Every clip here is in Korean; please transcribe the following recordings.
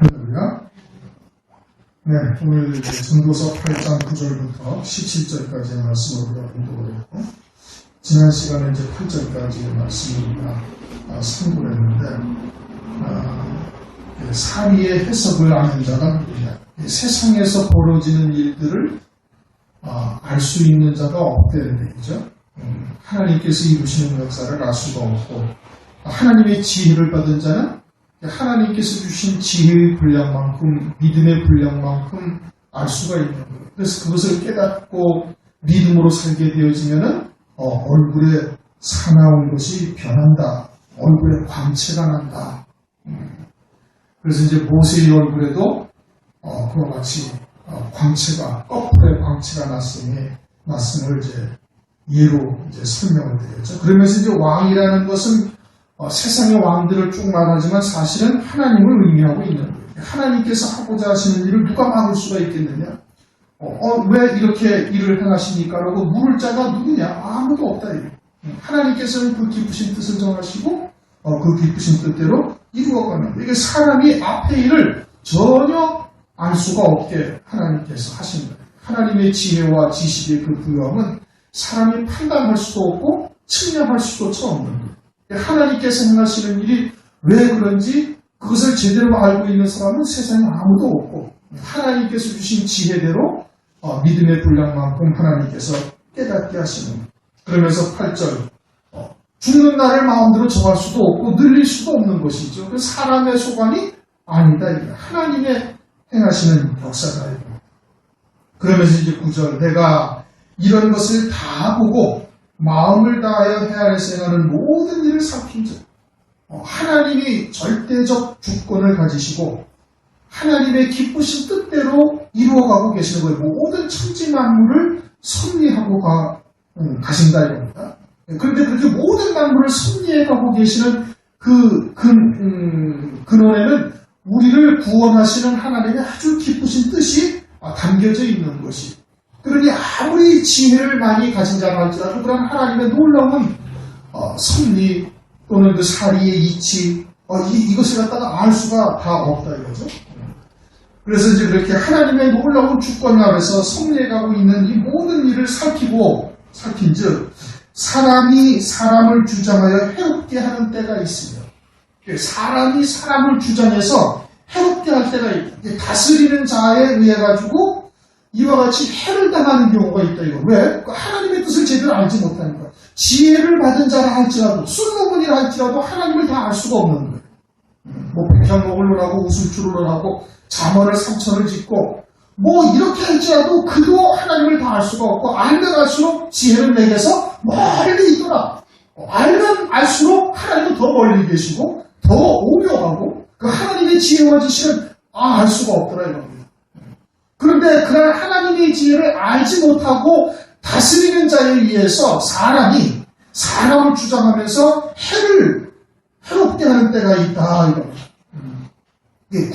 할렐루야. 네, 오늘 전도서 8장 9절부터 17절까지의 말씀을 우리가 공독을 했고, 지난 시간에 이제 8절까지의 말씀을 우리가 상고를 했는데, 사리의 해석을 아는 자가 누구냐. 세상에서 벌어지는 일들을 알 수 있는 자가 없다는 얘기죠. 하나님께서 이루시는 역사를 알 수가 없고, 하나님의 지혜를 받은 자는 하나님께서 주신 지혜의 분량만큼, 믿음의 분량만큼 알 수가 있는 거예요. 그래서 그것을 깨닫고 믿음으로 살게 되어지면은 얼굴에 사나운 것이 변한다. 얼굴에 광채가 난다. 그래서 이제 모세의 얼굴에도 그와 같이 광채가, 거풀의 광채가 났으니 말씀을 이제 예로 이제 설명을 드렸죠. 그러면서 이제 왕이라는 것은 세상의 왕들을 쭉 말하지만 사실은 하나님을 의미하고 있는 거예요. 하나님께서 하고자 하시는 일을 누가 막을 수가 있겠느냐? 왜 이렇게 일을 행하십니까? 라고 물을 자가 누구냐? 아무도 없다. 하나님께서는 그 기쁘신 뜻을 정하시고 그 기쁘신 뜻대로 이루어가는 거예요. 이게 사람이 앞의 일을 전혀 알 수가 없게 하나님께서 하신 거예요. 하나님의 지혜와 지식의 그 부여함은 사람이 판단할 수도 없고 측량할 수조차 없는 거예요. 하나님께서 행하시는 일이 왜 그런지 그것을 제대로 알고 있는 사람은 세상에 아무도 없고, 하나님께서 주신 지혜대로 믿음의 분량만큼 하나님께서 깨닫게 하시는 거예요. 그러면서 8절, 죽는 날을 마음대로 정할 수도 없고 늘릴 수도 없는 것이죠. 그 사람의 소관이 아니다. 이게 하나님의 행하시는 역사다. 이거. 그러면서 이제 9절, 내가 이런 것을 다 보고 마음을 다하여 헤아려서 행하는 모든 일을 살핀 자. 하나님이 절대적 주권을 가지시고 하나님의 기쁘신 뜻대로 이루어가고 계시는 거예요. 모든 천지 만물을 섭리하고 가신다 이겁니다. 그런데 그렇게 모든 만물을 섭리해가고 계시는 그 근원에는 우리를 구원하시는 하나님의 아주 기쁘신 뜻이 담겨져 있는 것이. 그러니 아무리 지혜를 많이 가진 자라 할지라도 그런 하나님의 놀라운 섭리 또는 그 사리의 이치 이것을 갖다가 알 수가 다 없다 이거죠. 그래서 이제 그렇게 하나님의 놀라운 주권 아래서 섭리해가고 있는 이 모든 일을 살핀즉 사람이 사람을 주장하여 해롭게 하는 때가 있으며, 사람이 사람을 주장해서 해롭게 할 때가 있다. 다스리는 자에 의해 가지고 이와 같이 해를 당하는 경우가 있다. 이거 왜? 하나님의 뜻을 제대로 알지 못하는 거야. 지혜를 받은 자라 할지라도, 솔로몬이라 할지라도 하나님을 다 알 수가 없는 거예요. 뭐 백향목을 하고 우슬초를 하고 잠언을 3천을 짓고 뭐 이렇게 할지라도 그도 하나님을 다 알 수가 없고, 알면 알수록 지혜를 내게서 멀리 있더라. 알면 알수록 하나님은 더 멀리 계시고 더 오묘하고 그 하나님의 지혜와 지식은 알 수가 없더라 이겁니다. 그런데 그런 하나님의 지혜를 알지 못하고 다스리는 자에 의해서 사람이 사람을 주장하면서 해롭게 하는 때가 있다. 이겁니다.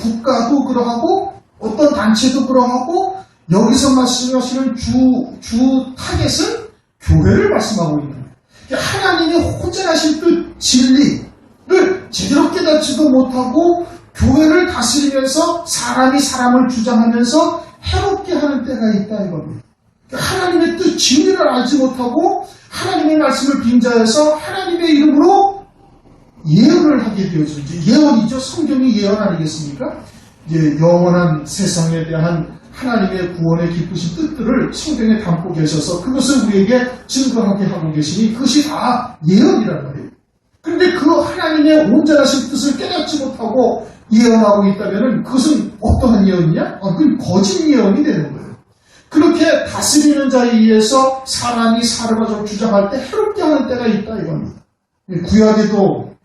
국가도 그러하고 어떤 단체도 그러하고 여기서 말씀하시는 주 타겟은 교회를 말씀하고 있는 거예요. 하나님의 혼전하신 뜻 진리를 제대로 깨닫지도 못하고 교회를 다스리면서 사람이 사람을 주장하면서 해롭게 하는 때가 있다 이겁니다. 하나님의 뜻 진리를 알지 못하고 하나님의 말씀을 빙자해서 하나님의 이름으로 예언을 하게 되어져. 예언이죠. 성경이 예언 아니겠습니까? 이제 영원한 세상에 대한 하나님의 구원의 기쁘신 뜻들을 성경에 담고 계셔서 그것을 우리에게 증거하게 하고 계시니 그것이 다 예언이란 말이에요. 그런데 그 하나님의 온전하신 뜻을 깨닫지 못하고 예언하고 있다면 그것은 어떠한 예언이냐? 그건 거짓 예언이 되는 거예요. 그렇게 다스리는 자에 의해서 사람이 사람을 주장할 때 해롭게 하는 때가 있다 이겁니다. 구약에도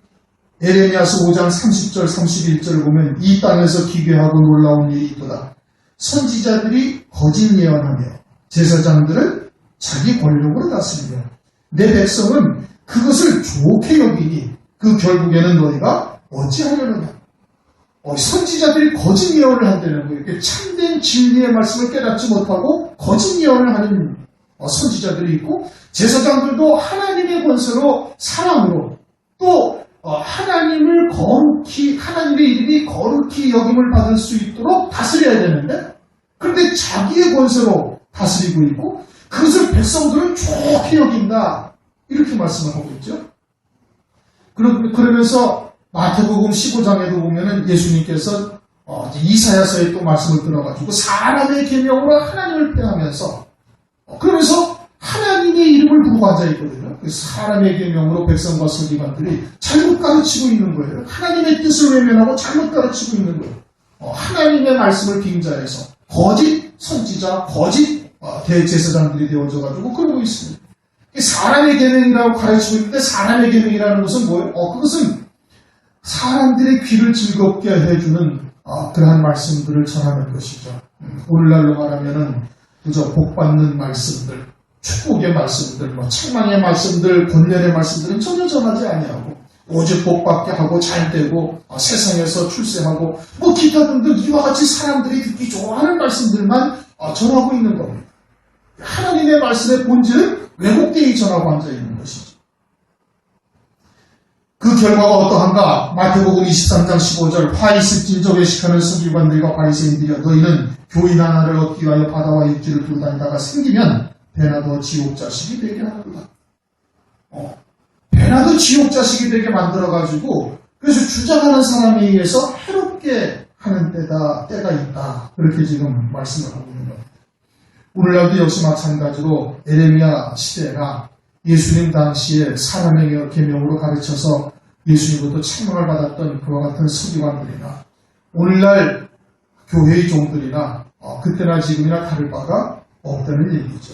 에레미야서 5장 30절 31절을 보면 이 땅에서 기괴하고 놀라운 일이 있도다. 선지자들이 거짓 예언하며 제사장들은 자기 권력으로 다스리며 내 백성은 그것을 좋게 여기니 그 결국에는 너희가 어찌하려느냐. 선지자들이 거짓 예언을 한다는 거예요. 참된 진리의 말씀을 깨닫지 못하고 거짓 예언을 하는 선지자들이 있고, 제사장들도 하나님의 권세로 사랑으로 또 하나님을 거룩히, 하나님의 이름이 거룩히 여김을 받을 수 있도록 다스려야 되는데, 그런데 자기의 권세로 다스리고 있고, 그것을 백성들은 좋게 여긴다. 이렇게 말씀을 하고 있죠. 그러면서 마태복음 15장에도 보면은 예수님께서 이사야서에 또 말씀을 들어가지고 사람의 계명으로 하나님을 폐하면서 그러면서 하나님의 이름을 부르고 앉아있거든요. 사람의 계명으로 백성과 서기관들이 잘못 가르치고 있는 거예요. 하나님의 뜻을 외면하고 잘못 가르치고 있는 거예요. 하나님의 말씀을 빙자해서 거짓 선지자, 거짓 대제사장들이 되어져가지고 그러고 있습니다. 사람의 계명이라고 가르치고 있는데 사람의 계명이라는 것은 뭐예요? 그것은 사람들의 귀를 즐겁게 해주는 그러한 말씀들을 전하는 것이죠. 오늘날로 말하면은 그저 복받는 말씀들, 축복의 말씀들, 책망의 말씀들, 권면의 말씀들은 전혀 전하지 아니하고 오직 복받게 하고 잘되고 세상에서 출세하고 기타 등등 이와 같이 사람들이 듣기 좋아하는 말씀들만 전하고 있는 겁니다. 하나님의 말씀의 본질은 왜곡되이 전하고 앉아있는 것이죠. 그 결과가 어떠한가? 마태복음 23장 15절 화 있을진저 외식하는 서기관들과 바리새인들이여 너희는 교인 하나를 얻기 위하여 바다와 육지를 돌다니다가 생기면 배나도 지옥 자식이 되게 하는구나. 배나도 지옥 자식이 되게 만들어가지고 그래서 주장하는 사람에 의해서 해롭게 하는 때가 있다. 그렇게 지금 말씀을 하고 있는 겁니다. 오늘날도 역시 마찬가지로 에레미야 시대나 예수님 당시에 사람의 계명으로 가르쳐서 예수님부터 책망을 받았던 그와 같은 서기관들이나 오늘날 교회의 종들이나 그때나 지금이나 다를 바가 없다는 얘기죠.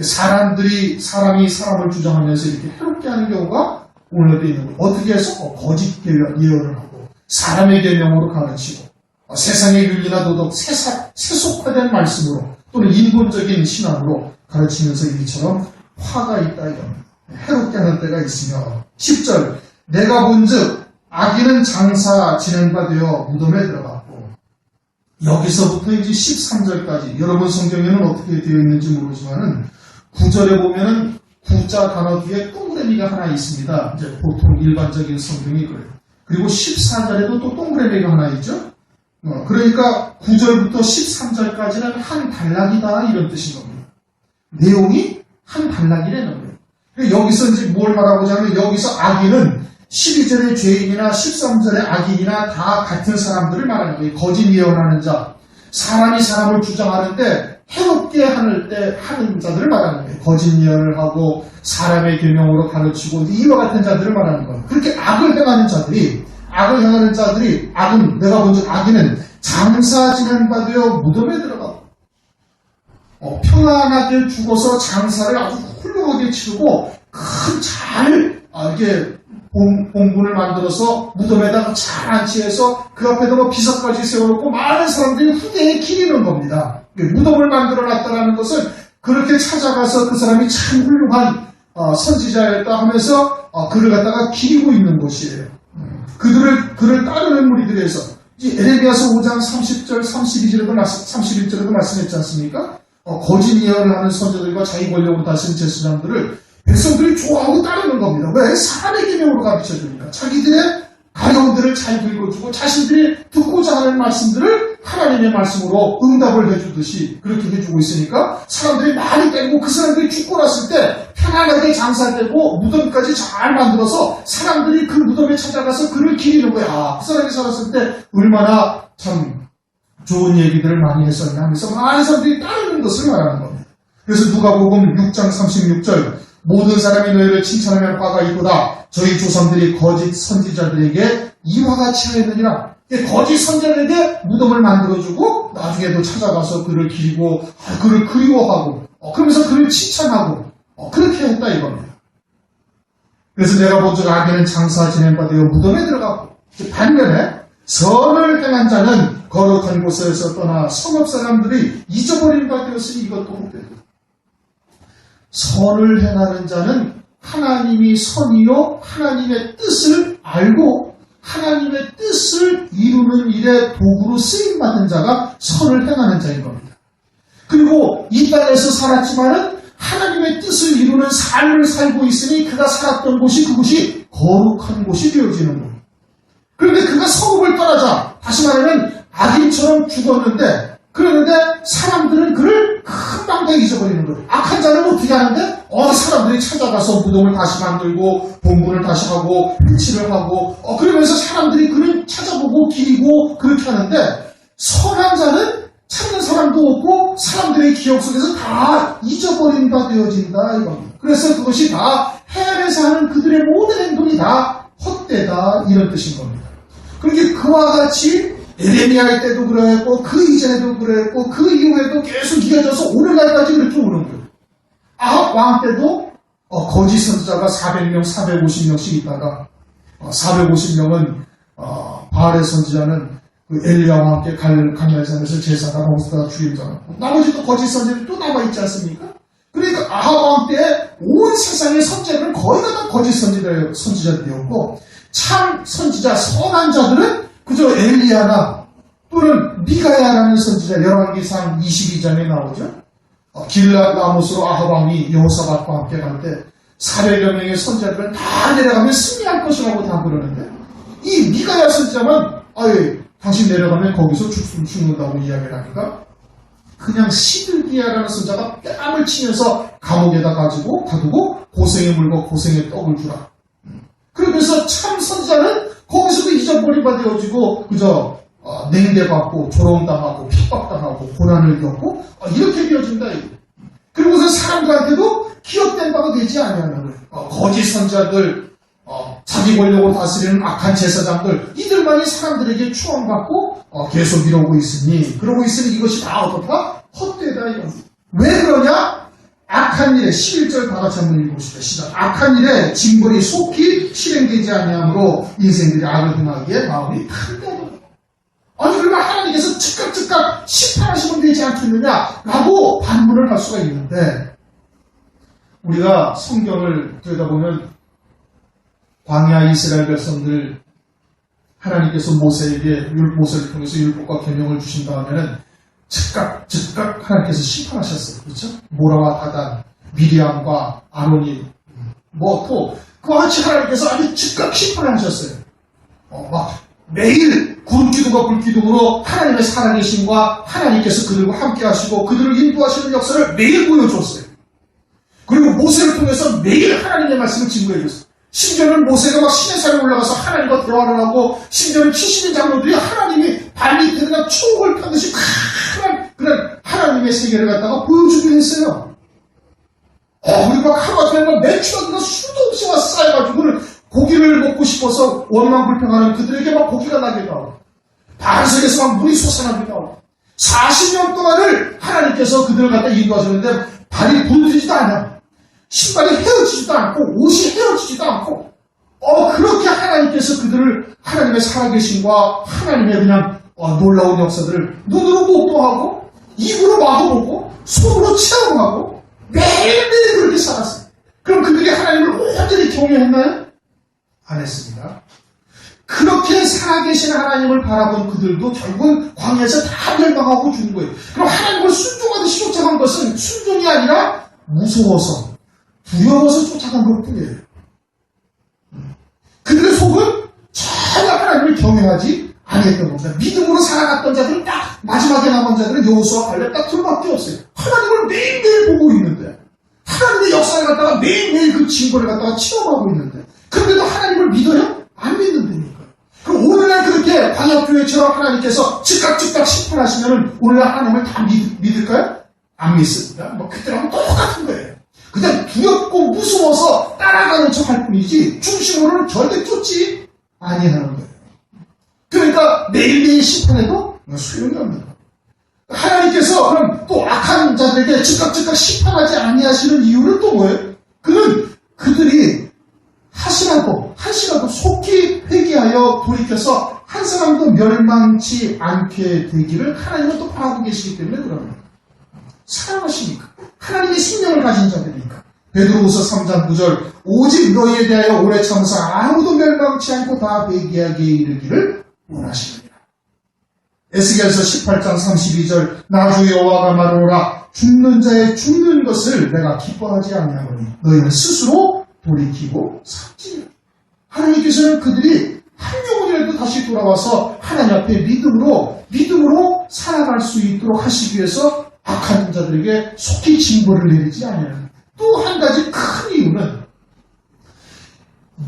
사람이 사람을 주장하면서 이렇게 해롭게 하는 경우가 오늘날도 있는 거예요. 어떻게 해서 거짓 예언을 하고 사람의 계명으로 가르치고 세상의 윤리나 도덕 세속화된 말씀으로 또는 인본적인 신앙으로 가르치면서 이처럼 화가 있다 이겁니다. 해롭게 하는 때가 있으며 10절 내가 본즉 악인은 장사 진행바 되어 무덤에 들어갔고 여기서부터 이제 13절까지 여러분 성경에는 어떻게 되어 있는지 모르지만은 9절에 보면은 구자 단어 뒤에 동그라미가 하나 있습니다. 이제 보통 일반적인 성경이 그래요. 그리고 14절에도 또 동그라미가 하나 있죠. 그러니까 9절부터 13절까지는 한 단락이다 이런 뜻인 겁니다. 내용이 한 단락이라는 거예요. 여기서 이제 뭘 말하고자 하면 여기서 악인은 12절의 죄인이나 13절의 악인이나 다 같은 사람들을 말하는 거예요. 거짓 예언하는 자, 사람이 사람을 주장하는데 해롭게 하는 자들을 말하는 거예요. 거짓 예언을 하고 사람의 계명으로 가르치고 이와 같은 자들을 말하는 거예요. 그렇게 악을 행하는 자들이 악은 내가 본즉 악인은 장사 지낸바 되어 무덤에 들어가고 평안하게 죽어서 장사를 아주 훌륭하게 치르고 이렇게 봉분을 만들어서 무덤에다가 잘 안치해서 그 앞에다가 비석까지 세워놓고 많은 사람들이 후대에 기리는 겁니다. 무덤을 만들어놨다는 것은 그렇게 찾아가서 그 사람이 참 훌륭한 선지자였다 하면서 그를 갖다가 기리고 있는 곳이에요. 그를 따르는 무리들에서 에레미야서 5장 30절, 31절에도 말씀했지 않습니까? 거짓 예언을 하는 선지자들과 자기 권력으로 다스린 제사장들을 백성들이 좋아하고 따르는 겁니다. 왜? 사람의 계명으로 가르쳐주니까. 자기들의 가려움들을 잘 긁어주고 자신들이 듣고자 하는 말씀들을 하나님의 말씀으로 응답을 해주듯이 그렇게 해주고 있으니까 사람들이 많이 때리고 그 사람들이 죽고 났을 때 편안하게 장사되고 무덤까지 잘 만들어서 사람들이 그 무덤에 찾아가서 그를 기리는 거야. 그 사람이 살았을 때 얼마나 참 좋은 얘기들을 많이 했었냐 하면서 많은 사람들이 따르는 것을 말하는 겁니다. 그래서 누가복음 6장 36절 모든 사람이 너희를 칭찬하면 바가 있도다. 저희 조상들이 거짓 선지자들에게 이와 같이 하였느니라. 거짓 선지자들에게 무덤을 만들어주고 나중에도 찾아가서 그를 기리고 그를 그리워하고 그러면서 그를 칭찬하고 그렇게 했다 이겁니다. 그래서 내가 본즉 악인은 장사 진행바 되어 무덤에 들어가고 반면에 선을 행한 자는 거룩한 곳에서 떠나 성읍 사람들이 잊어버린 바 되었으니 이것도 혹되다. 선을 행하는 자는 하나님이 선이요 하나님의 뜻을 알고 하나님의 뜻을 이루는 일에 도구로 쓰임받은 자가 선을 행하는 자인 겁니다. 그리고 이 땅에서 살았지만은 하나님의 뜻을 이루는 삶을 살고 있으니 그가 살았던 곳이 그곳이 거룩한 곳이 되어지는 거예요. 그런데 그가 성읍을 떠나자, 다시 말하면 악인처럼 죽었는데, 그러는데 사람들은 그를 금방 다 잊어버리는 거예요. 악한 자는 어떻게 하는데? 사람들이 찾아가서 무덤을 다시 만들고 본문을 다시 하고 펜치를 하고 그러면서 사람들이 그를 찾아보고 기리고 그렇게 하는데, 선한 자는 찾는 사람도 없고 사람들의 기억 속에서 다 잊어버린다 되어진다 이겁니다. 그래서 그것이 다 헤아려서 하는 그들의 모든 행동이 다 헛되다 이런 뜻인 겁니다. 그러니까 그와 같이 에레미야의 때도 그랬고 그 이전에도 그랬고 그 이후에도 계속 이어져서 오늘날까지 그렇게 오는 거예요. 아합 왕 때도 거짓 선지자가 400명, 450명씩 있다가 450명은 바알의 선지자는 그 엘리야와 함께 갈멜산에서 제사가 거기서 죽임 당하고 나머지 또 거짓 선지자들이 또 남아있지 않습니까? 그러니까 아합 왕 때 온 세상의 선지자들은 거의 다 거짓 선지자들이었고 참 선지자, 선한 자들은 그저 엘리야나 또는 미가야라는 선지자 열왕기상 22장에 나오죠. 길랏 라못으로 아합 왕이 여호사밧과 함께 갈 때 400여 명의 선지자들은 다 내려가면 승리할 것이라고 다 그러는데 이 미가야 선지자만 당신 내려가면 거기서 죽는다고 이야기를 하니까 그냥 시들기야라는 선지자가 뺨을 치면서 감옥에다 가두고 고생의 물과 고생의 떡을 주라. 그러면서 참 선지자는 거기서도 잊어버린 바 되어지고 그저 냉대받고 조롱당하고 핍박당하고 고난을 겪고 이렇게 되어진다. 그리고서 사람들한테도 기억된 바가 되지 아니하는 거예요. 거짓 선지자들, 자기 권력으로 다스리는 악한 제사장들 이들만이 사람들에게 추앙받고 계속 이러고 있으니 이것이 다 어떻다? 헛되다 이겁니다. 왜 그러냐? 악한 일에 11절 다 같이 한번 읽어봅시다. 시작. 악한 일에 징벌이 속히 실행되지 아니하므로 인생들이 악을 행하기에 마음이 탄다고. 아니 그러면 하나님께서 즉각 심판하시면 되지 않겠느냐라고 반문을 할 수가 있는데 우리가 성경을 들여다보면 광야 이스라엘 백성들 하나님께서 모세를 통해서 율법과 계명을 주신 다음에는 즉각 하나님께서 심판하셨어요. 그렇죠? 모라와 다단, 미리암과 아론이 또 그와 같이 하나님께서 아주 즉각 심판을 하셨어요. 막 매일 구름기둥과 불기둥으로 하나님의 살아계심과 하나님께서 그들과 함께 하시고 그들을 인도하시는 역사를 매일 보여줬어요. 그리고 모세를 통해서 매일 하나님의 말씀을 증거해 줬어요. 심지어는 모세가 막 시내산에 올라가서 하나님과 대화를 하고 심지어는 70인 장로들이 하나님이 발밑에 그냥 추억을 펴듯이 그런 하나님의 세계를 갖다가 보여주기로 했어요. 우리 막 하루아침에 매출하기가 수도 없이 와 쌓여가지고 고기를 먹고 싶어서 원망불평하는 그들에게 막 고기가 나기도 하고 반석에서 막 물이 솟아나기도 하고 40년 동안을 하나님께서 그들을 갖다 인도하셨는데 발이 부러지지도 않아. 신발이 헤어지지도 않고 옷이 헤어지지도 않고 그렇게 하나님께서 그들을 하나님의 살아계심과 하나님의 그냥 놀라운 역사들을 눈으로 목도하고 입으로 마도보고 손으로 체험하고 매일매일 그렇게 살았어요. 그럼 그들이 하나님을 온전히 경외했나요? 안 했습니다. 그렇게 살아계신 하나님을 바라본 그들도 결국은 광야에서 다 멸망하고 죽은 거예요. 그럼 하나님을 순종하듯이 쫓아간 것은 순종이 아니라 무서워서 두려워서 쫓아간 것뿐이에요. 그들의 속은 전혀 하나님을 경외하지 아니했던 겁니다. 믿음으로 살아갔던 자들은 딱 마지막에 남은 자들은 여호수아 갈렙 딱 둘밖에 없어요. 하나님을 매일매일 보고 있는데 하나님의 역사를 갖다가 매일매일 그 징벌을 갖다가 체험하고 있는데 그런데도 하나님을 믿어요? 안 믿는다니까요. 그럼 오늘날 그렇게 광야교회처럼 하나님께서 즉각 심판하시면 오늘날 하나님을 다 믿을까요? 안 믿습니다. 그때랑 똑같은 거예요. 그냥 두렵고 무서워서 따라가는 척 할 뿐이지 중심으로는 절대 쫓지 아니하는 거예요. 그러니까 매일매일 심판해도 소용이 없는 거예요. 하나님께서 그럼 또 악한 자들에게 즉각 심판하지 아니하시는 이유는 또 뭐예요? 그들이 한시라도 속히 회개하여 돌이켜서 한 사람도 멸망치 않게 되기를 하나님은 또 바라고 계시기 때문에 그럽니다. 사랑하시니까. 하나님의 생명을 가진 자들이니까. 베드로후서 3장 9절 오직 너희에 대하여 오래 참으사 아무도 멸망치 않고 다 회개하게 이르기를 원하시느니라. 에스겔서 18장 32절 나 주 여호와가 말하노라 죽는 자의 죽는 것을 내가 기뻐하지 아니하노니 너희는 스스로 돌이키고 살지니라. 하나님께서는 그들이 한 영혼이라도 다시 돌아와서 하나님 앞에 믿음으로 살아갈 수 있도록 하시기 위해서 악한 자들에게 속히 징벌을 내리지 아니하는 또 한 가지 큰 이유는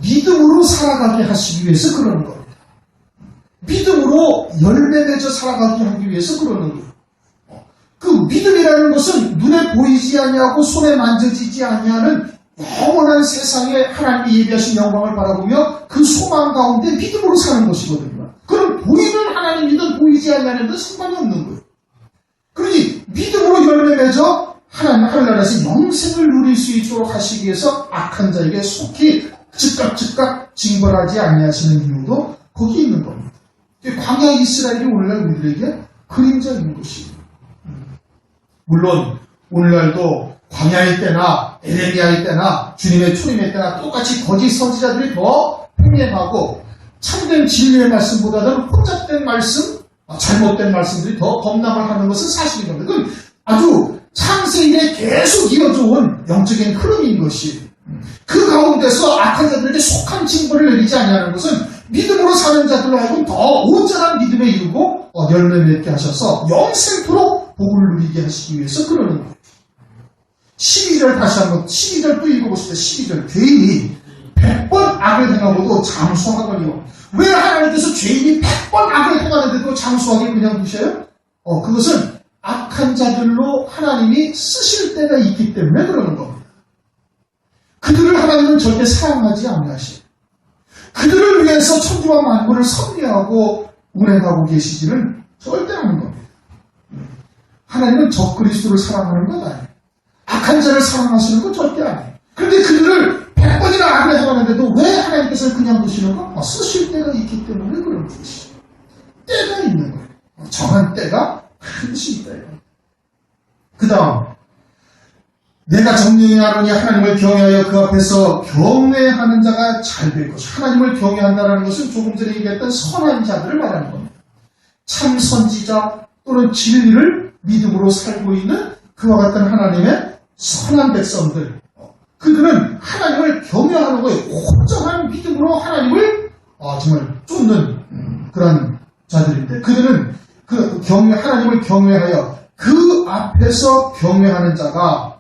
믿음으로 살아가게 하시기 위해서 그러는 겁니다. 믿음으로 열매 맺어 살아가게 하기 위해서 그러는 거예요. 그 믿음이라는 것은 눈에 보이지 아니하고 손에 만져지지 아니하는 영원한 세상에 하나님이 예비하신 영광을 바라보며 그 소망 가운데 믿음으로 사는 것이거든요. 그럼 보이는 하나님이든 보이지 아니하는 데 상관이 없는 거예요. 그러니 믿음으로 열매 맺어 하나님 하늘나라에서 영생을 누릴 수 있도록 하시기 위해서 악한 자에게 속히 즉각 징벌하지 아니하시는 이유도 거기 있는 겁니다. 광야 이스라엘이 오늘날 우리에게 그림자인 것이에요. 물론 오늘날도 광야일 때나 에레미야일 때나 주님의 초림의 때나 똑같이 거짓 선지자들이 더 팽행하고 참된 진리의 말씀보다는 혼잡된 말씀, 잘못된 말씀들이 더 범람을 하는 것은 사실인 겁니다. 그건 아주 창세일에 계속 이어져온 영적인 흐름인 것이 그 가운데서 악한 자들에게 속한 징벌을 내리지 아니하는 것은 믿음으로 사는 자들로 하여금 더 온전한 믿음에 이르고 열매 맺게 하셔서 영생토록 복을 누리게 하시기 위해서 그러는 거예요. 12절 다시 한번 12절 또 읽어보시다. 12절 죄인이 100번 악을 행하고도 장수하거니와 왜 하나님께서 죄인이 100번 악을 행하는데도 장수하게 그냥 두셔요? 그것은 악한 자들로 하나님이 쓰실 때가 있기 때문에 그러는 겁니다. 그들을 하나님은 절대 사랑하지 아니하시고 그들을 위해서 천지와 만물을 섭리하고 운행하고 계시지는 절대 않은 겁니다. 하나님은 적그리스도를 사랑하는 것 아니에요. 악한 자를 사랑하시는 건 절대 아니에요. 그런데 그들을 100번이나 악을 행하는데도 왜 하나님께서 그냥 두시는가? 쓰실 때가 있기 때문에 그런 것이죠. 때가 있는 거예요. 정한 때가 반드시 있다. 그 다음 내가 정령이 하노니 하나님을 경외하여 그 앞에서 경외하는 자가 잘 될 것이다. 하나님을 경외한다는 것은 조금 전에 얘기했던 선한 자들을 말하는 겁니다. 참 선지자 또는 진리를 믿음으로 살고 있는 그와 같은 하나님의 선한 백성들, 그들은 하나님을 경외하는 거에 온전한 믿음으로 하나님을 정말 쫓는 그런 자들인데 그들은 하나님을 경외하여 그 앞에서 경외하는 자가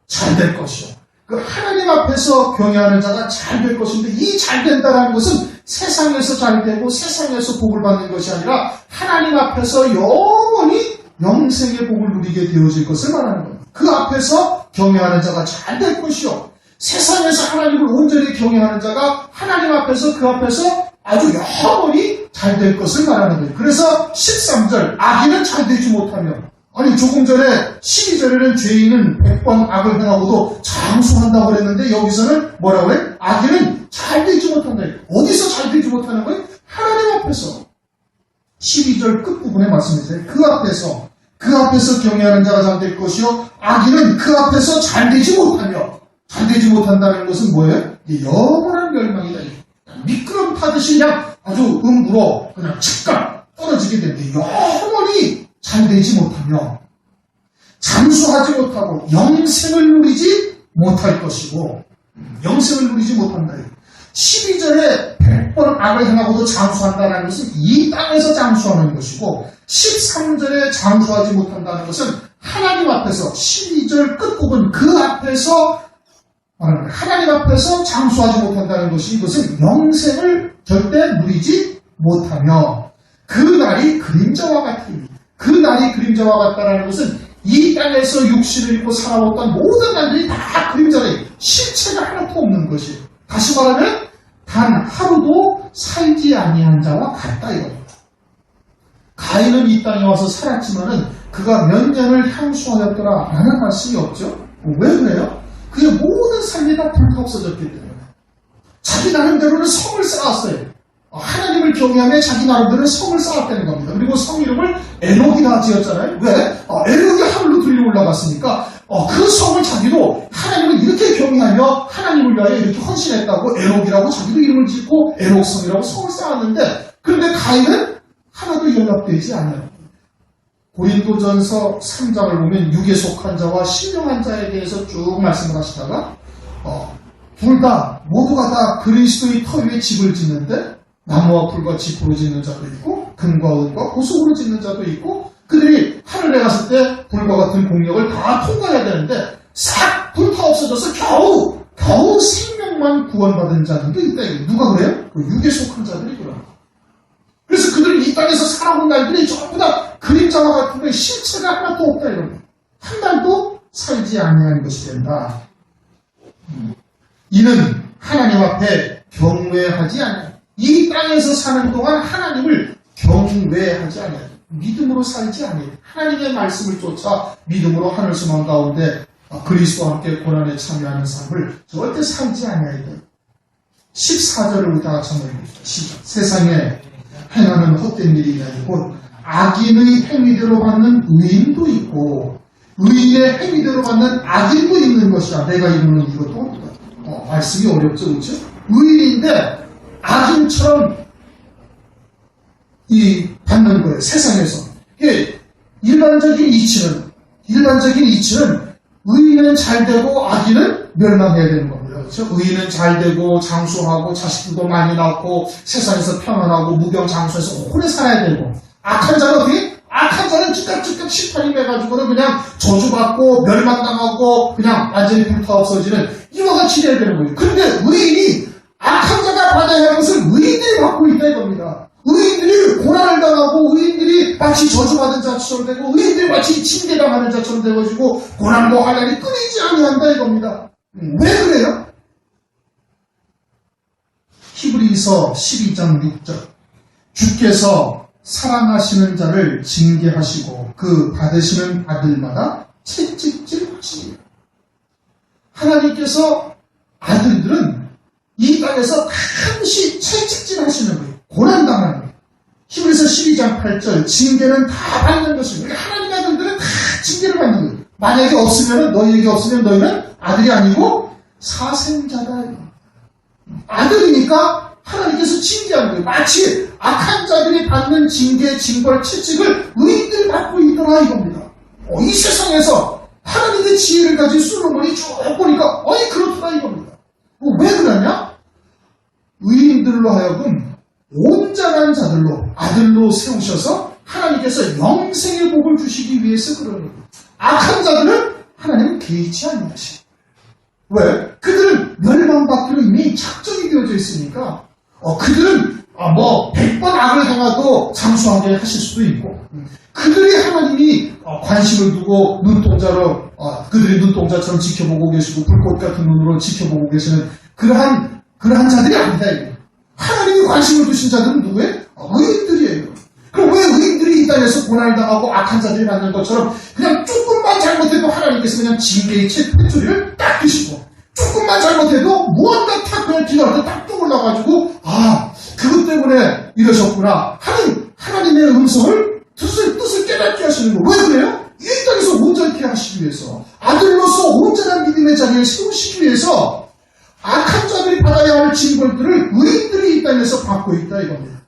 잘 될 것이요. 그 하나님 앞에서 경외하는 자가 잘 될 것인데 이 잘 된다는 것은 세상에서 잘 되고 세상에서 복을 받는 것이 아니라 하나님 앞에서 영원히 영생의 복을 누리게 되어질 것을 말하는 겁니다. 그 앞에서 경외하는 자가 잘 될 것이요. 세상에서 하나님을 온전히 경외하는 자가 하나님 앞에서 그 앞에서 아주 영원히 잘 될 것을 말하는 거예요. 그래서 13절 악인은 잘 되지 못하며 아니 조금 전에 12절에는 죄인은 100번 악을 행하고도 장수한다고 그랬는데 여기서는 뭐라고 해? 악인은 잘 되지 못한다. 어디서 잘 되지 못하는 거예요? 하나님 앞에서. 12절 끝부분에 말씀이세요. 그 앞에서 경외하는 자가 잘 될 것이요 악인은 그 앞에서 잘 되지 못하며 잘 되지 못한다는 것은 뭐예요? 영원한 멸망이다. 미끄럼 타듯이 그냥 아주 음부로 그냥 즉각 떨어지게 되는데 영원히 잘 되지 못하며 장수하지 못하고 영생을 누리지 못할 것이고 영생을 누리지 못한다. 12절에 100번 악을 행하고도 장수한다는 것은 이 땅에서 장수하는 것이고 13절에 장수하지 못한다는 것은 하나님 앞에서 12절 끝부분 그 앞에서 하나님 앞에서 장수하지 못한다는 것이 이것은 영생을 절대 누리지 못하며 그 날이 그림자와 같으니 그 날이 그림자와 같다는 것은 이 땅에서 육신을 입고 살아왔던 모든 날들이 다 그림자래 실체가 하나도 없는 것이에요. 다시 말하면 단 하루도 살지 아니한 자와 같다 이겁니다. 가인은 이 땅에 와서 살았지만은 그가 몇 년을 향수하였더라 라는 말씀이 없죠. 왜 그래요? 그의 모든 삶이 다 불타 없어졌기 때문에 자기 나름대로는 성을 쌓았어요. 하나님을 경외하며 자기 나름대로 성을 쌓았다는 겁니다. 그리고 성 이름을 에녹이라 지었잖아요. 왜? 에녹이 하늘로 들려 올라갔으니까 그 성을 자기도 하나님을 이렇게 경외하며 하나님을 위하여 이렇게 헌신했다고 에녹이라고 자기도 이름을 짓고 에녹성이라고 성을 쌓았는데 그런데 가인은 하나도 연락되지 않아요. 고린도전서 3장을 보면 육에 속한 자와 신령한 자에 대해서 쭉 말씀을 하시다가 둘 다 모두가 다 그리스도의 터 위에 집을 짓는데 나무와 풀과 짚으로 짓는 자도 있고 금과 은과 보석으로 짓는 자도 있고 그들이 하늘에 갔을 때 불과 같은 공력을 다 통과해야 되는데 싹 불타 없어져서 겨우 생명만 구원받은 자들도 있다. 누가 그래요? 그 육에 속한 자들이 그래요. 그래서 그들이 이 땅에서 살아온 날들이 전부 다 그림자와 같은데 실체가 하나도 없다. 이런 한 날도 살지 아니하는 것이 된다. 이는 하나님 앞에 경외하지 않아요. 이 땅에서 사는 동안 하나님을 경외하지 않아요. 믿음으로 살지 않아요. 하나님의 말씀을 쫓아 믿음으로 하늘 소망 가운데 그리스도와 함께 고난에 참여하는 삶을 절대 살지 않아야 돼요. 14절을 우리 다 같이 한번 읽읍시다. 세상에 행하는 헛된 일이 아니고 악인의 행위대로 받는 의인도 있고 의인의 행위대로 받는 악인도 있는 것이다. 내가 이루는 이것도 말씀이 어렵죠, 그렇죠? 의인인데 악인처럼 받는 거예요. 세상에서. 일반적인 이치는 의인은 잘 되고 악인은 멸망해야 되는 겁니다. 그렇죠? 의인은 잘 되고 장수하고 자식들도 많이 낳고 세상에서 평안하고 무병장수해서 오래 살아야 되고 악한 자는 어떻게? 악한 자는 즉각 심판이 매가지고는 그냥 저주받고 멸망당하고 그냥 완전히 불타 없어지는 이와 같이 돼야 되는 거예요. 그런데 의인이 악한 자가 받아야 하는 것을 의인들이 받고 있다 이겁니다. 의인들이 고난을 당하고 의인들이 마치 저주받은 자처럼 되고 의인들이 마치 징계당하는 자처럼 되어지고 고난과 환난이 끊이지 아니한다 이겁니다. 왜 그래요? 히브리서 12장 6절 주께서 사랑하시는 자를 징계하시고 그 받으시는 아들마다 채찍질 하십니다. 하나님께서 아들들은 이 땅에서 가끔씩 채찍질 하시는 거예요. 고난당하는 거예요. 히브리서 12장 8절 징계는 다 받는 것입니다. 하나님의 아들들은 다 징계를 받는 거예요. 만약에 없으면 너희에게 없으면 너희는 아들이 아니고 사생자다. 아들이니까 하나님께서 징계하는 거예요. 마치 악한 자들이 받는 징계, 징벌, 채찍을 의인들이 받고 있더라 이겁니다. 이 세상에서 하나님의 지혜를 가진 솔로몬이 쭉 보니까 그렇더라 이겁니다. 왜 그러냐? 의인들로 하여금 온전한 자들로 아들로 세우셔서 하나님께서 영생의 복을 주시기 위해서 그러는 거예요. 악한 자들은 하나님은 개의치 않는 것이. 왜? 그들은 멸망받기로 이미 작정이 되어져 있으니까 그들은 100번 악을 행하도 장수하게 하실 수도 있고 그들이 하나님이 관심을 두고 눈동자로 그들이 눈동자처럼 지켜보고 계시고 불꽃 같은 눈으로 지켜보고 계시는 그러한 자들이 아니다. 하나님이 관심을 두신 자들은 누구예요? 의인들이에요. 그럼 왜 의인들이 이 땅에서 고난을 당하고 악한 자들이 받는 것처럼 그냥 조금만 잘못해도 하나님께서 그냥 징계의 채소리를 딱 드시고 조금만 잘못해도 무언가 탁 그냥 기도할 때 딱 떠올라가지고 그것 때문에 이러셨구나 하나님의 음성을 뜻을 깨닫게 하시는 거. 왜 그래요? 이 땅에서 온전케 하시기 위해서 아들로서 온전한 믿음의 자리에 세우시기 위해서 악한 자들이 받아야 할 징벌들을 의인들이 이 땅에서 받고 있다 이겁니다.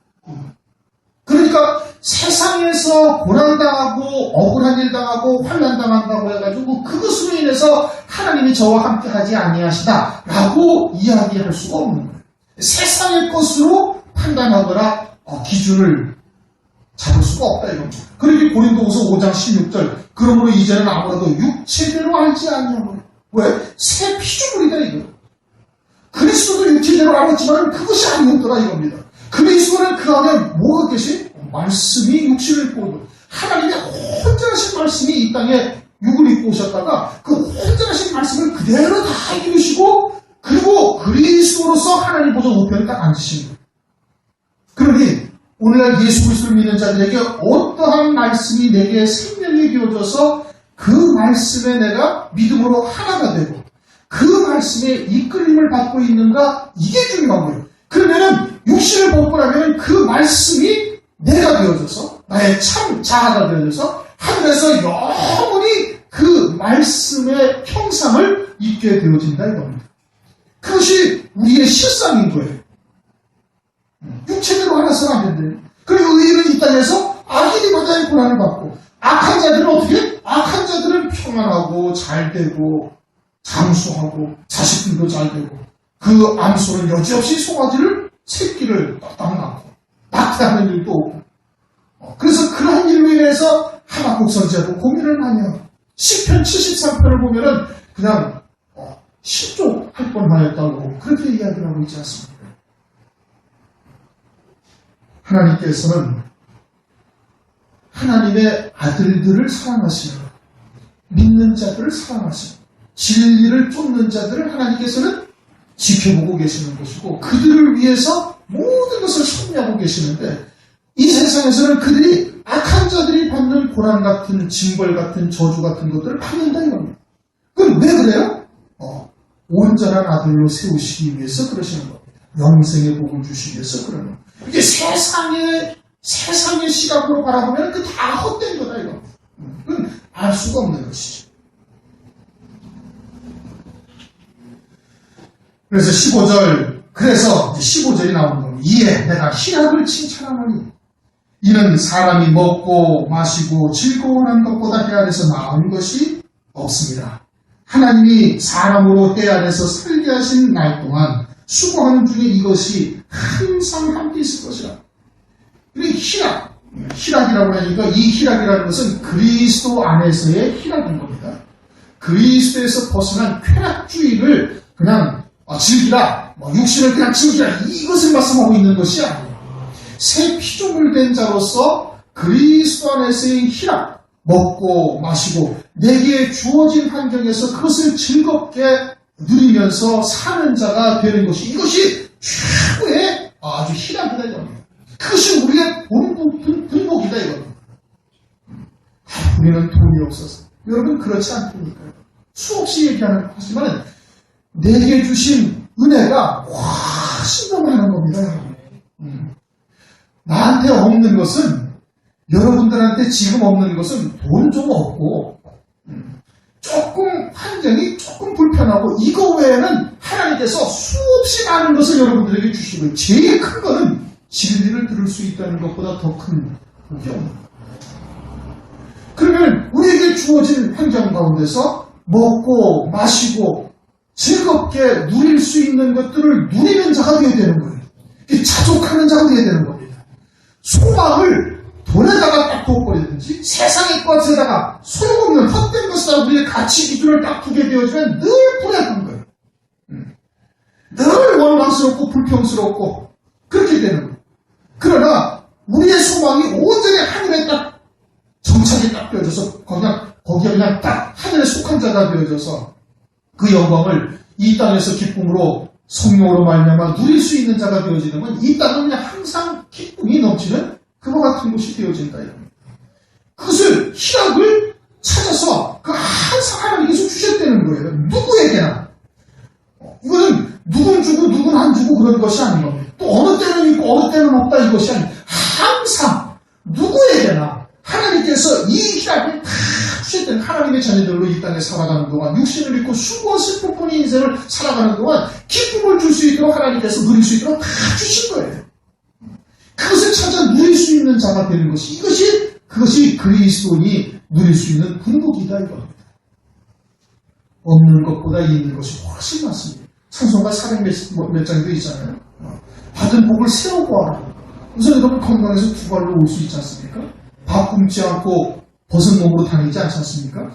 그러니까 세상에서 고난당하고 억울한 일 당하고 환난 당한다고 해가지고 그것으로 인해서 하나님이 저와 함께 하지 아니하시다 라고 이야기할 수가 없는 거예요. 세상의 것으로 판단하거나 기준을 잡을 수가 없다 이겁니다. 그러니 고린도후서 5장 16절 그러므로 이제는 아무래도 육체대로 알지 아니하고 왜? 새 피조물이다 이거. 그리스도도 육체대로 알았지만 그것이 아니었더라 이겁니다. 그리스도는 그 안에 뭐가 계신? 말씀이 육신을 입고 하나님의 혼전하신 말씀이 이 땅에 육을 입고 오셨다가 그 혼전하신 말씀을 그대로 다 이루시고 그리고 그리스도로서 하나님 보좌 우편에 딱 앉으신 거예요. 그러니 오늘날 예수 그리스도를 믿는 자들에게 어떠한 말씀이 내게 생명이 되어져서 그 말씀에 내가 믿음으로 하나가 되고 그 말씀에 이끌림을 받고 있는가 이게 중요한 거예요. 그러면은 육신을 벗고 나면 그 말씀이 내가 되어져서 나의 참 자아가 되어져서 하늘에서 영원히 그 말씀의 형상을 입게 되어진다 이겁니다. 그것이 우리의 실상인 거예요. 육체대로 알아서는 안 된대요. 그리고 의인은 이 땅에서 악인이 받아야 고난을 받고, 악한 자들은 어떻게? 악한 자들은 평안하고 잘 되고 장수하고 자식들도 잘 되고, 그 암소는 여지없이 새끼를 딱 낳고 낙태하는 일도 없고, 그래서 그런 일로 인해서 하박국 선지자도 고민을 많이 하고, 시편 73편을 보면은 그냥 실족할 뻔하였다고 그렇게 이야기를 하고 있지 않습니까? 하나님께서는 하나님의 아들들을 사랑하시며 믿는 자들을 사랑하시며 진리를 쫓는 자들을 하나님께서는 지켜보고 계시는 것이고, 그들을 위해서 모든 것을 섭리하고 계시는데, 이 세상에서는 그들이 악한 자들이 받는 고난 같은 징벌 같은 저주 같은 것들을 받는다 이겁니다. 그럼 왜 그래요? 온전한 아들로 세우시기 위해서 그러시는 겁니다. 영생의 복을 주시기 위해서 그러는 겁니다. 이게 세상의 시각으로 바라보면 그 다 헛된 거다 이겁니다. 그건 알 수가 없는 것이죠. 그래서 15절이 나오는 겁니다. 이에 내가 희락을 칭찬하노니 이는 사람이 먹고 마시고 즐거워하는 것보다 해 안에서 나은 것이 없습니다. 하나님이 사람으로 해 안에서 살게 하신 날 동안 수고하는 중에 이것이 항상 함께 있을 것이라. 그리고 희락이라고 하니까 이 희락이라는 것은 그리스도 안에서의 희락인 겁니다. 그리스도에서 벗어난 쾌락주의를 그냥 즐기라, 육신을 그냥 즐기라, 이것을 말씀하고 있는 것이 아니에요. 새 피조물 된 자로서 그리스도 안에서의 희락, 먹고 마시고 내게 주어진 환경에서 그것을 즐겁게 누리면서 사는 자가 되는 것이, 이것이 최고의 아주 희락이다 이겁니다. 그것이 우리의 본복이다 이겁니다. 우리는 돈이 없어서. 여러분 그렇지 않습니까? 수없이 얘기하지만 내게 주신 은혜가 훨씬 더 많은 겁니다. 나한테 없는 것은, 여러분들한테 지금 없는 것은 돈 좀 없고 조금 환경이 조금 불편하고, 이거 외에는 하나님께서 수없이 많은 것을 여러분들에게 주시고, 제일 큰 거는 진리를 들을 수 있다는 것보다 더 큰 복이 없는 거예요. 그러면 우리에게 주어진 환경 가운데서 먹고 마시고 즐겁게 누릴 수 있는 것들을 누리는 자가 되어야 되는 거예요. 자족하는 자가 되어야 되는 겁니다. 소망을 돈에다가 딱 부어버리든지 세상의 것에다가 소용없는 헛된 것에다가 우리의 가치 기준을 딱 두게 되어지면 늘 불행한 거예요. 늘 원망스럽고 불평스럽고 그렇게 되는 거예요. 그러나 우리의 소망이 온전히 하늘에 딱 정착이 딱 되어져서 거기에 그냥 딱 하늘에 속한 자가 되어져서 그 영광을 이 땅에서 기쁨으로 성령으로 말미암아 누릴 수 있는 자가 되어지는 건, 이 땅은 그냥 항상 기쁨이 넘치는 그와 같은 곳이 되어진다 이겁니다. 그것을 희락을 찾아서 그 항상 하나님께서 주셨다는 거예요. 누구에게나. 이거는 누군 주고 누군 안 주고 그런 것이 아닌 겁니다. 또 어느 때는 있고 어느 때는 없다 이것이 아니에요. 항상 누구에게나 하나님께서 이 희락을 다 주셨던, 하나님의 자녀들로 이 땅에 살아가는 동안 육신을 입고 수고와 슬픔뿐인 인생을 살아가는 동안 기쁨을 줄 수 있도록 하나님께서 누릴 수 있도록 다 주신 거예요. 그것을 찾아 누릴 수 있는 자가 되는 것이, 그것이 그리스도인이 누릴 수 있는 군복이다 이겁니다. 없는 것보다 있는 것이 훨씬 많습니다. 찬송가 400몇 장도 있잖아요. 받은 복을 세우고 하라. 우선 여러분 건강해서 두 발로 올 수 있지 않습니까? 밥 굶지 않고 벗은 몸으로 다니지 않지 않습니까?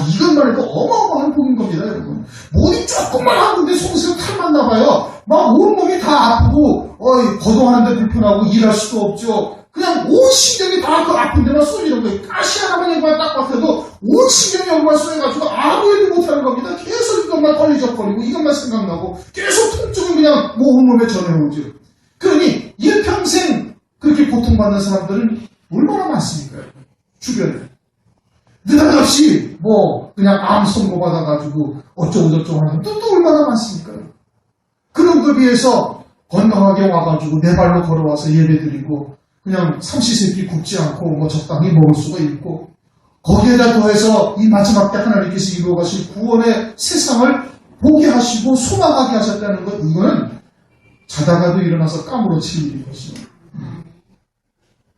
이것만 해도 어마어마한 복인 겁니다, 여러분. 몸이 조금만 아픈데 속에서 탈만 나봐요. 막 온몸이 다 아프고, 거동하는데 불편하고 일할 수도 없죠. 그냥 온 신경이 다 그 아픈 데만 쏠리는 거예요. 가시 하나만 여기만 딱 박혀도 온 신경이 여기만 쏠려가지고 아무 일도 못하는 겁니다. 계속 이것만 걸리적거리고 이것만 생각나고 계속 통증은 그냥 온몸에 전해오죠. 그러니 일평생 그렇게 고통받는 사람들은 얼마나 많습니까? 주변에. 느닷없이 그냥 암 선고받아가지고 어쩌고저쩌고 하는 분도 얼마나 많습니까? 그런 거 비해서 건강하게 와가지고 내 발로 걸어와서 예배드리고 그냥 삼시세끼 굶지 않고 적당히 먹을 수가 있고, 거기에다 더해서 이 마지막 때 하나님께서 이루어가실 구원의 세상을 보게 하시고 소망하게 하셨다는 것, 이거는 자다가도 일어나서 까무러칠 일인 것이죠.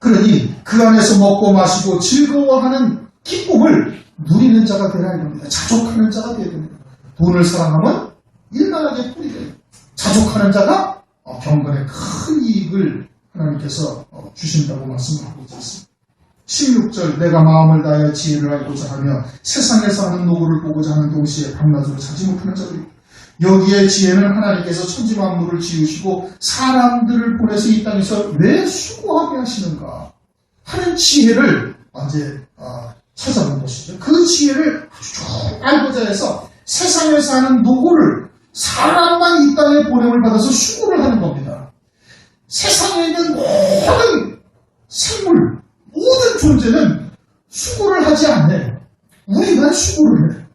그러니 그 안에서 먹고 마시고 즐거워하는 기쁨을 누리는 자가 되라 이겁니다. 자족하는 자가 되어야 됩니다. 돈을 사랑하면 일만하게 뿌리게 자족하는 자가 경건의 큰 이익을 하나님께서 주신다고 말씀하고 있습니다. 16절 내가 마음을 다하여 지혜를 알고자 하며 세상에서 하는 노고를 보고자 하는 동시에 밤낮으로 자지 못하는 자들이 여기에 지혜는 하나님께서 천지 만물을 지으시고 사람들을 보내서 이 땅에서 왜 수고하게 하시는가 하는 지혜를 언제 찾아본 것이죠. 그 지혜를 쭉 알고자 해서 세상에서 하는 노고를 사람만 이 땅에 보냄을 받아서 수고를 하는 겁니다. 세상에 있는 모든 생물, 모든 존재는 수고를 하지 않네. 우리만 수고를 해.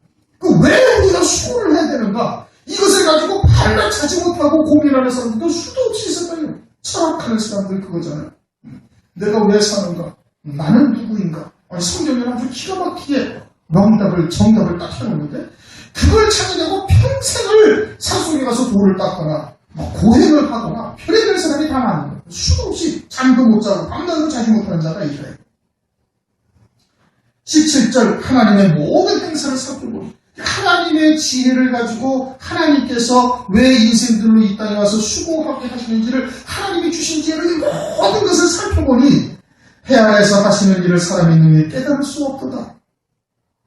왜 우리가 수고를 해야 되는가? 이것을 가지고 발라 차지 못하고 고민하는 사람들도 수도 없이 있었다요. 철학하는 사람들 그거잖아요. 내가 왜 사는가? 나는 누구인가? 아니, 성경에는 아주 기가 막히게 정답을 딱 해놓는데 그걸 찾으려고 평생을 산속에 가서 돌을 닦거나 고행을 하거나 별의별 사람이 다 많은 거예요. 수도 없이 잠도 못 자고 밤낮으로 자지 못하는 자가 이래요. 17절 하나님의 모든 행사를 살펴보니 하나님의 지혜를 가지고 하나님께서 왜 인생들로 이 땅에 와서 수고하게 하시는지를 하나님이 주신 지혜를 모든 것을 살펴보니 해 아래에서 하시는 일을 사람이 능히 깨달을 수 없도다.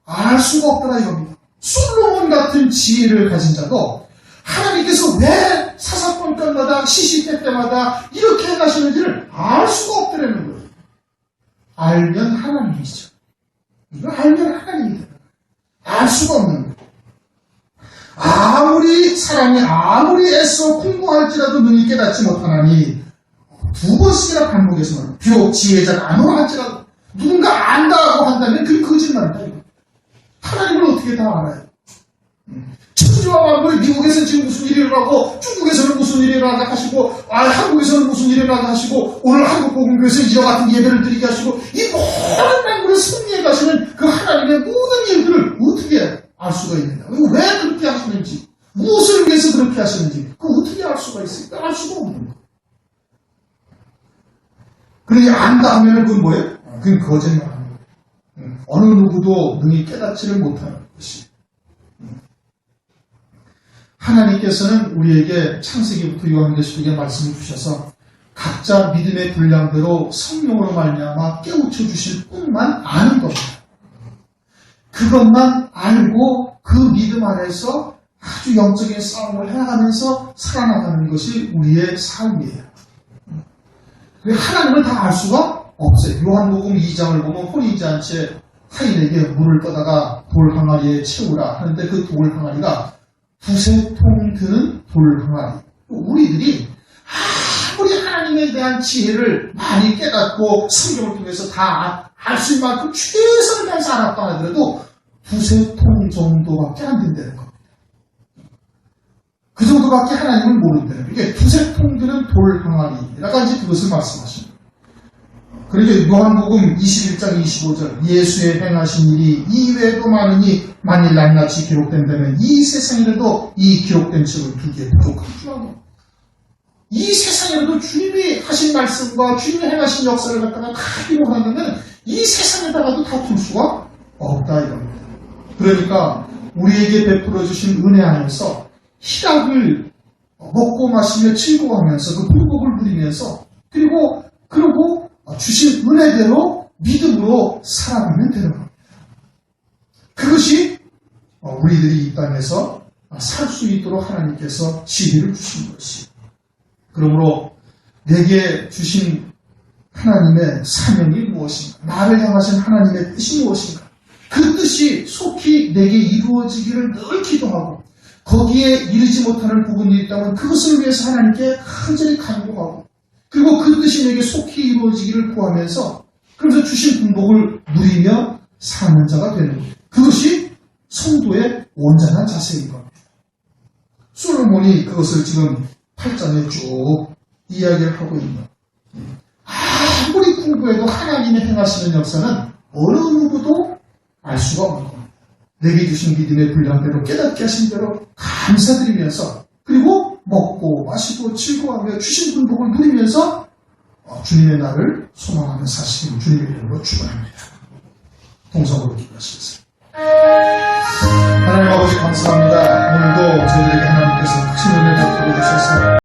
알 수가 없더라 이겁니다. 솔로몬 같은 지혜를 가진 자도 하나님께서 왜 사사건건마다 시시때때마다 이렇게 해가시는지를 알 수가 없더라는 거예요. 알면 하나님이죠. 이거 알면 하나님이다. 알 수가 없는 거예요. 아무리 애써 공부할지라도 능히 깨닫지 못하나니 두 번씩이나 반복해서 말합니다. 비록 지혜자가 아무나 할지라도 누군가 안다고 한다면 그게 거짓말이다. 이거. 하나님을 어떻게 다 알아요? 천지와 만물이 미국에서는 지금 무슨 일이 일어나고 중국에서는 무슨 일이 일어나게 하시고 한국에서는 무슨 일이 일어나게 하시고 오늘 한국복음교회에서 이와 같은 예배를 드리게 하시고 이 모든 만물을 승리해 가시는 그 하나님의 모든 일들을 어떻게 알 수가 있는가? 왜 그렇게 하시는지 무엇을 위해서 그렇게 하시는지 그거 어떻게 알 수가 있을까? 알 수가 없는 거예요. 그러니 안다 하면 그건 뭐예요? 그건 거짓말하는 거예요. 어느 누구도 능히 깨닫지를 못하는 것이. 하나님께서는 우리에게 창세기부터 요한계시록에 말씀을 주셔서 각자 믿음의 분량대로 성령으로 말미암아 깨우쳐 주실 뿐만 아는 겁니다. 그것만 알고 그 믿음 안에서 아주 영적인 싸움을 해나가면서 살아나가는 것이 우리의 삶이에요. 하나님을 다 알 수가 없어요. 요한복음 2장을 보면 혼이지 않채 하인에게 물을 떠다가 돌 항아리에 채우라 하는데 그 돌 항아리가 두세 통 드는 돌 항아리. 우리들이 아무리 하나님에 대한 지혜를 많이 깨닫고 성경을 통해서 다 알 수 있는 만큼 최선을 다해서 알았다 하더라도 두세 통 정도밖에 안 된다는 겁니다. 그 정도밖에 하나님을 모른다는 거예요. 이게 두세 통 드는 돌 항아리라고 이제 그것을 말씀하십니다. 그러니까 요한복음 21장 25절 예수의 행하신 일이 이외에도 많으니 만일 낱낱이 기록된다면 이 세상에라도 이 기록된 책을 두기에 부족할 줄 알고 이 세상에라도 주님이 하신 말씀과 주님이 행하신 역사를 갖다가 다 기록한다면 이 세상에다가도 다 둘 수가 없다 이겁니다. 그러니까 우리에게 베풀어 주신 은혜 안에서 희락을 먹고 마시며 즐거워하면서 그 불복을 누리면서 그리고 주신 은혜대로 믿음으로 살아가면 되는 겁니다. 그것이 우리들이 이 땅에서 살 수 있도록 하나님께서 지혜를 주신 것이. 그러므로 내게 주신 하나님의 사명이 무엇인가? 나를 향하신 하나님의 뜻이 무엇인가? 그 뜻이 속히 내게 이루어지기를 늘 기도하고 거기에 이르지 못하는 부분이 있다면 그것을 위해서 하나님께 간절히 간구하고 그리고 그 뜻이 내게 속히 이루어지기를 구하면서 그래서 주신 분복을 누리며 사는 자가 되는 거예요. 그것이 성도의 온전한 자세인 겁니다. 솔로몬이 그것을 지금 8장에 쭉 이야기를 하고 있는 거예요. 아무리 공부해도 하나님의 행하시는 역사는 어느 누구도 알 수가 없는 겁니다. 내게 주신 믿음의 분량대로 깨닫게 하신 대로 감사드리면서 그리고 먹고 마시고 즐거워하며 주신 분복을 누리면서 주님의 날을 소망하며 사시는 주님의 이름으로 축원합니다. 동성으로 기도하시겠습니다. 하나님 아버지 감사합니다. 오늘도 저희들에게 하나님께서 큰 은혜를 베풀어 주셔서